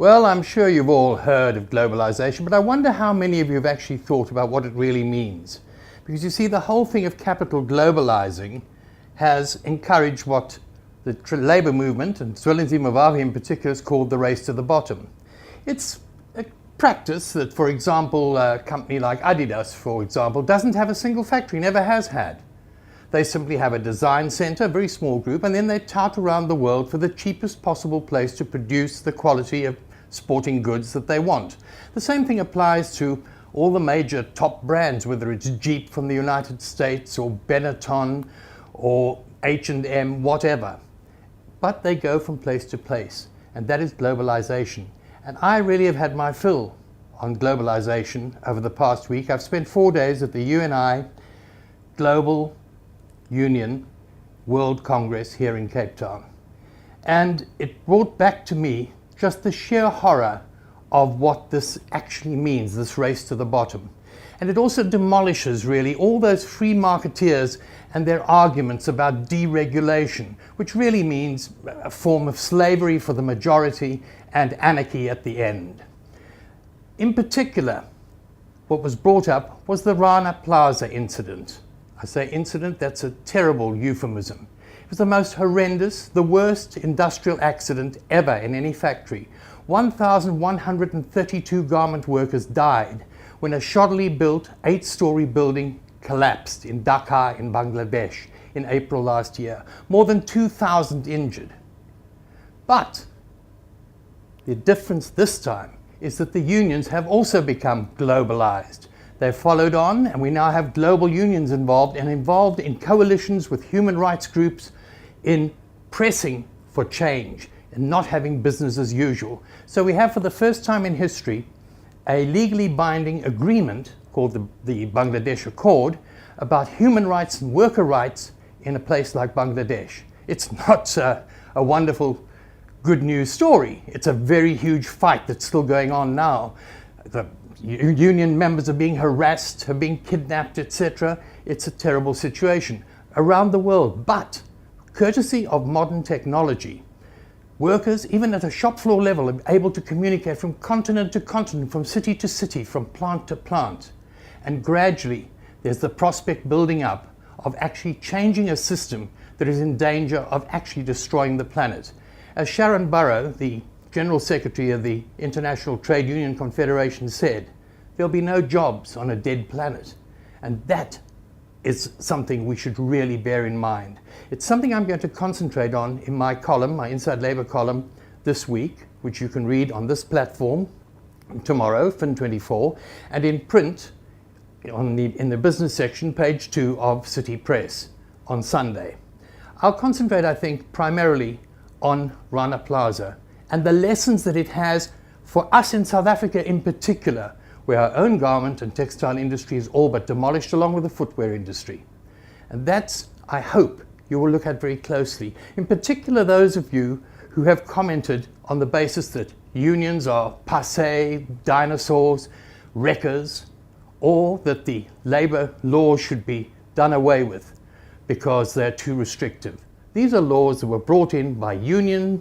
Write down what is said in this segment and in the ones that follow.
Well, I'm sure you've all heard of globalization, but I wonder how many of you have actually thought about what it really means. Because you see, the whole thing of capital globalizing has encouraged what the labor movement, and Zwelinzzy Mavavi in particular, is called the race to the bottom. It's a practice that, for example, a company like Adidas, for example, doesn't have a single factory, never has had. They simply have a design center, a very small group, and then they tout around the world for the cheapest possible place to produce the quality of sporting goods that they want. The same thing applies to all the major top brands, whether it's Jeep from the United States or Benetton or H&M, whatever. But they go from place to place, and that is globalization. And I really have had my fill on globalization over the past week. I've spent 4 days at the UNI Global Union World Congress here in Cape Town. And it brought back to me just the sheer horror of what this actually means, this race to the bottom. And it also demolishes really all those free marketeers and their arguments about deregulation, which really means a form of slavery for the majority and anarchy at the end. In particular, what was brought up was the Rana Plaza incident. I say incident, that's a terrible euphemism. It was the most horrendous, the worst industrial accident ever in any factory. 1,132 garment workers died when a shoddily built 8-story building collapsed in Dhaka in Bangladesh in April last year. More than 2,000 injured. But the difference this time is that the unions have also become globalized. They've followed on, and we now have global unions involved in coalitions with human rights groups in pressing for change and not having business as usual. So we have, for the first time in history, a legally binding agreement called the Bangladesh Accord about human rights and worker rights in a place like Bangladesh. It's not a wonderful good news story. It's a very huge fight that's still going on now. The union members are being harassed, are being kidnapped, etc. It's a terrible situation around the world. But courtesy of modern technology, workers, even at a shop floor level, are able to communicate from continent to continent, from city to city, from plant to plant. And gradually, there's the prospect building up of actually changing a system that is in danger of actually destroying the planet. As Sharon Burrow, the General Secretary of the International Trade Union Confederation, said, there'll be no jobs on a dead planet. And that is something we should really bear in mind. It's something I'm going to concentrate on in my column, my Inside Labour column this week, which you can read on this platform tomorrow, Fin24, and in print in the business section, page 2 of City Press on Sunday. I'll concentrate, I think, primarily on Rana Plaza and the lessons that it has for us in South Africa in particular, where our own garment and textile industry is all but demolished, along with the footwear industry. And that's, I hope, you will look at very closely. In particular, those of you who have commented on the basis that unions are passé, dinosaurs, wreckers, or that the labour laws should be done away with because they're too restrictive. These are laws that were brought in by union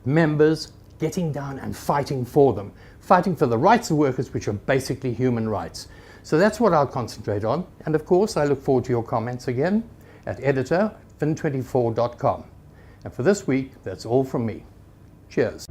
members getting down and fighting for them, fighting for the rights of workers, which are basically human rights. So that's what I'll concentrate on. And of course, I look forward to your comments again at editor@fin24.com. And for this week, that's all from me. Cheers.